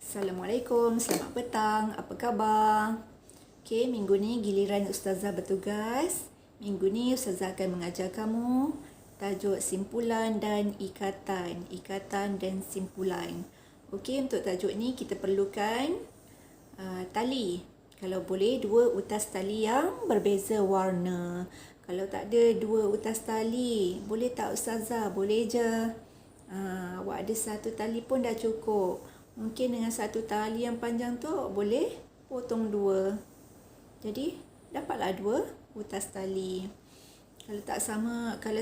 Assalamualaikum, selamat petang. Apa khabar? Okey, minggu ni giliran Ustazah bertugas. Minggu ni Ustazah akan mengajar kamu tajuk simpulan dan ikatan. Ikatan dan simpulan. Okey, untuk tajuk ni kita perlukan tali. Kalau boleh, 2 utas tali yang berbeza warna. Kalau tak ada 2 utas tali, boleh tak Ustazah? Boleh je. Awak ada 1 tali pun dah cukup. Mungkin dengan 1 tali yang panjang tu boleh potong 2. Jadi dapatlah 2 utas tali. Kalau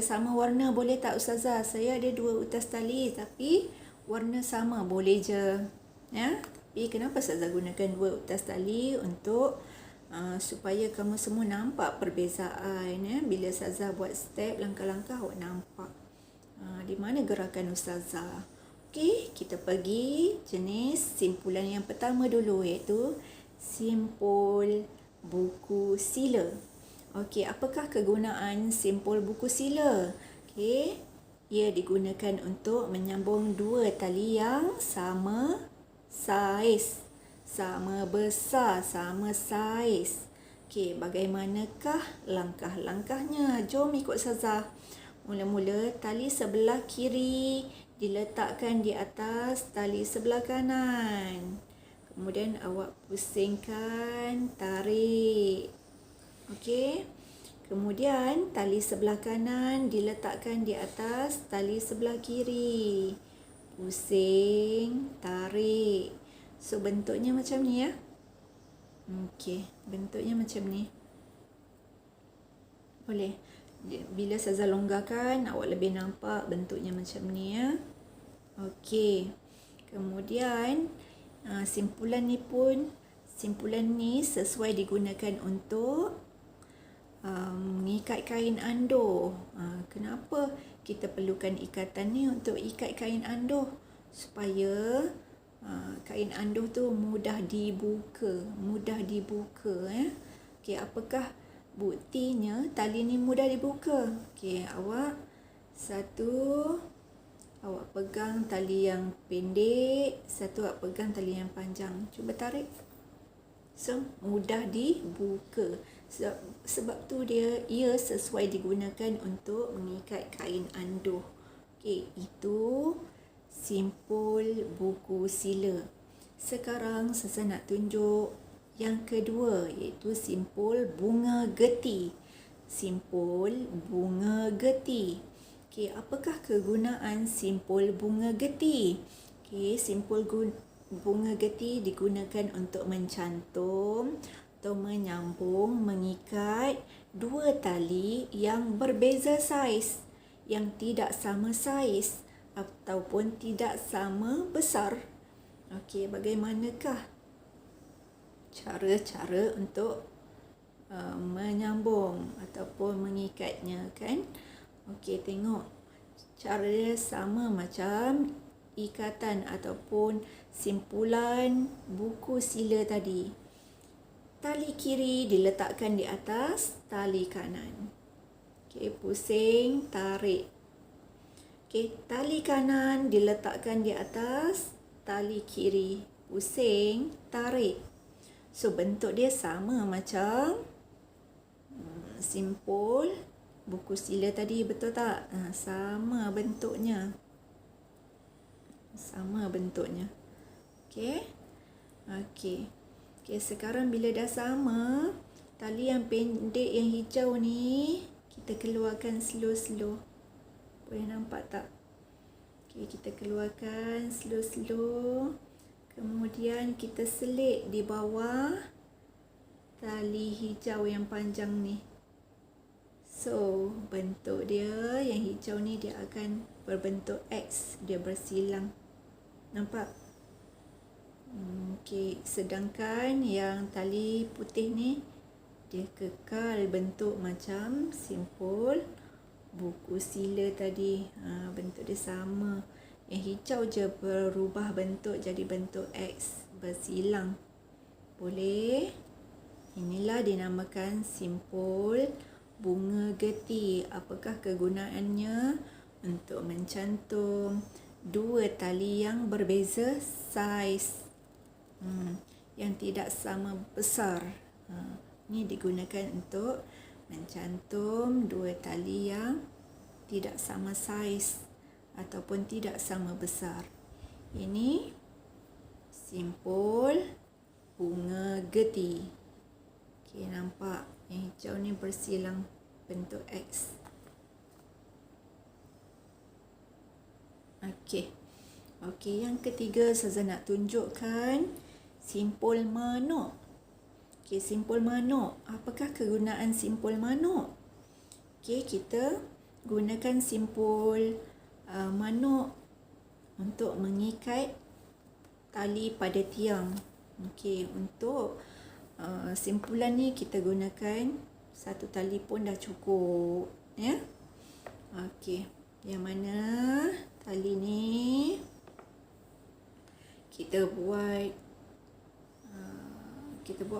sama warna boleh tak Ustazah? Saya ada 2 utas tali tapi warna sama, boleh je. Ya. Tapi kenapa Ustazah gunakan 2 utas tali untuk supaya kamu semua nampak perbezaan, ya. Bila Ustazah buat step langkah-langkah awak nampak di mana gerakan Ustazah. Okey, kita pergi jenis simpulan yang pertama dulu, iaitu simpul buku sila. Okey, apakah kegunaan simpul buku sila? Okey, ia digunakan untuk menyambung 2 tali yang sama saiz, sama besar, sama saiz. Okey, bagaimanakah langkah-langkahnya? Jom ikut Ustazah. Mula-mula tali sebelah kiri diletakkan di atas tali sebelah kanan. Kemudian awak pusingkan, tarik. Okey. Kemudian tali sebelah kanan diletakkan di atas tali sebelah kiri. Pusing, tarik. So bentuknya macam ni, ya. Okey, bentuknya macam ni. Boleh. Bila Ustazah longgarkan, awak lebih nampak bentuknya macam ni, ya. Okey. Kemudian simpulan ni sesuai digunakan untuk mengikat kain anduh. Kenapa kita perlukan ikatan ni? Untuk ikat kain anduh supaya kain anduh tu mudah dibuka, ya. Okey, apakah buktinya tali ni mudah dibuka? Okey, awak pegang tali yang pendek, satu awak pegang tali yang panjang. Cuba tarik. So, mudah dibuka. Sebab tu ia sesuai digunakan untuk mengikat kain anduh. Okey, itu simpul buku sila. Sekarang saya nak tunjuk yang kedua, iaitu simpul bunga geti. Simpul bunga geti. Okey, apakah kegunaan simpul bunga geti? Okey, simpul bunga geti digunakan untuk mencantum atau menyambung, mengikat 2 tali yang berbeza saiz, yang tidak sama saiz ataupun tidak sama besar. Okey, bagaimanakah cara-cara untuk menyambung ataupun mengikatnya, kan? Okey, tengok. Cara dia sama macam ikatan ataupun simpulan buku sila tadi. Tali kiri diletakkan di atas tali kanan. Okey, pusing, tarik. Okey, tali kanan diletakkan di atas tali kiri. Pusing, tarik. So, bentuk dia sama macam simpul buku sila tadi, betul tak? Sama bentuknya. Okey. Okey, sekarang bila dah sama, tali yang pendek yang hijau ni kita keluarkan slow-slow. Boleh nampak tak? Okey, kita keluarkan slow-slow. Kemudian kita selit di bawah tali hijau yang panjang ni. So, bentuk dia yang hijau ni dia akan berbentuk X, dia bersilang. Nampak? Okey, sedangkan yang tali putih ni dia kekal bentuk macam simpul buku sila tadi. Bentuk dia sama. Yang hijau je berubah bentuk jadi bentuk X, bersilang. Boleh? Inilah dinamakan simpul bunga geti. Apakah kegunaannya? Untuk mencantum 2 tali yang berbeza saiz. yang tidak sama besar. Ini digunakan untuk mencantum dua tali yang tidak sama saiz ataupun tidak sama besar. Ini simpul bunga geti. Okey, nampak yang hijau ni bersilang bentuk X. Okey, yang ketiga Ustazah nak tunjukkan simpul manuk. Okey, simpul manuk. Apakah kegunaan simpul manuk? Okey, kita gunakan simpul manuk untuk mengikat tali pada tiang. Okey, untuk simpulan ni kita gunakan satu tali pun dah cukup, ya. Okey, yang mana tali ni kita buat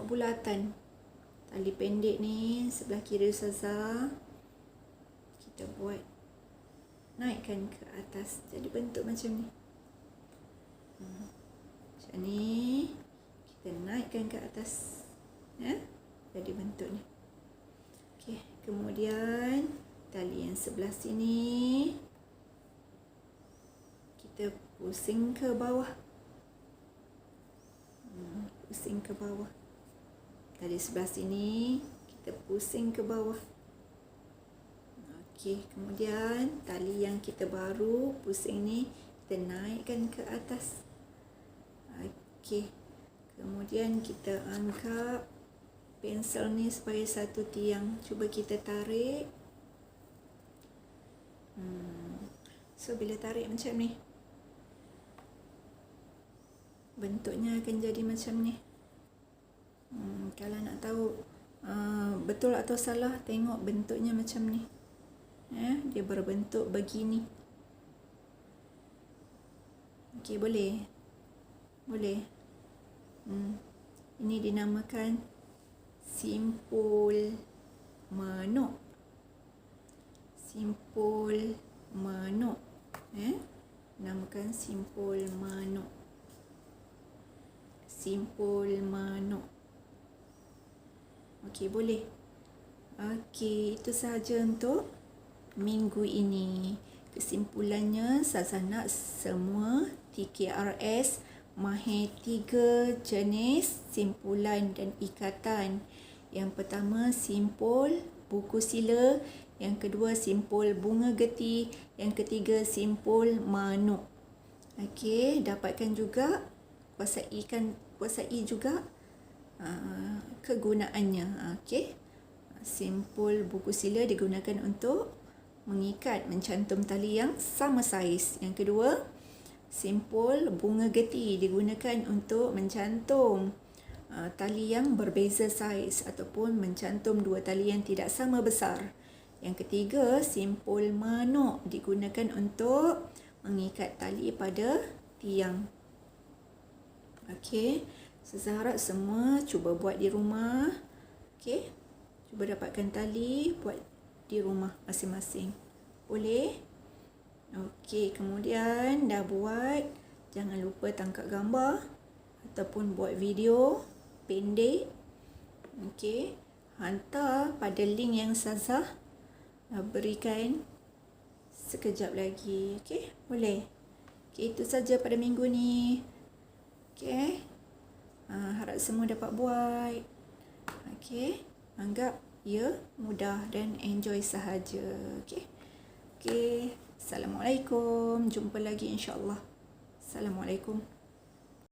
bulatan. Tali pendek ni sebelah kiri Ustazah kita buat naikkan ke atas jadi bentuk macam ni. Macam ni kita naikkan ke atas, ya, jadi bentuk ni. Okey, kemudian tali yang sebelah sini kita pusing ke bawah. Pusing ke bawah. Tali sebelah sini kita pusing ke bawah. Okey, kemudian tali yang kita baru pusing ni kita naikkan ke atas. Okey, kemudian kita angkat pensel ni supaya satu tiang. Cuba kita tarik. So bila tarik macam ni, bentuknya akan jadi macam ni. Kalau nak tahu betul atau salah, tengok bentuknya macam ni. Dia berbentuk begini. Okey, boleh? Boleh. Ini dinamakan simpul manuk. Simpul manuk. Namakan simpul manuk. Simpul manuk. Okey, boleh. Okey, itu sahaja untuk minggu ini. Kesimpulannya, Ustazah nak semua TKRS mahir 3 jenis simpulan dan ikatan. Yang pertama, simpul buku sila. Yang kedua, simpul bunga geti. Yang ketiga, simpul manuk. Okey, dapatkan juga, kuasai juga kegunaannya. Okey, simpul buku sila digunakan untuk mengikat, mencantum tali yang sama saiz. Yang kedua, simpul bunga geti digunakan untuk mencantum tali yang berbeza saiz ataupun mencantum dua tali yang tidak sama besar. Yang ketiga, simpul manuk digunakan untuk mengikat tali pada tiang. Okey, saya harap semua cuba buat di rumah. Okey, cuba dapatkan tali, buat di rumah masing-masing. Boleh? Okey, kemudian dah buat, jangan lupa tangkap gambar ataupun buat video pendek. Okey, hantar pada link yang Ustazah berikan sekejap lagi. Okey, boleh? Okey, itu saja pada minggu ni. Okey, harap semua dapat buat. Okey, anggap ia mudah dan enjoy sahaja. Okey. Okey, Assalamualaikum. Jumpa lagi insya-Allah. Assalamualaikum.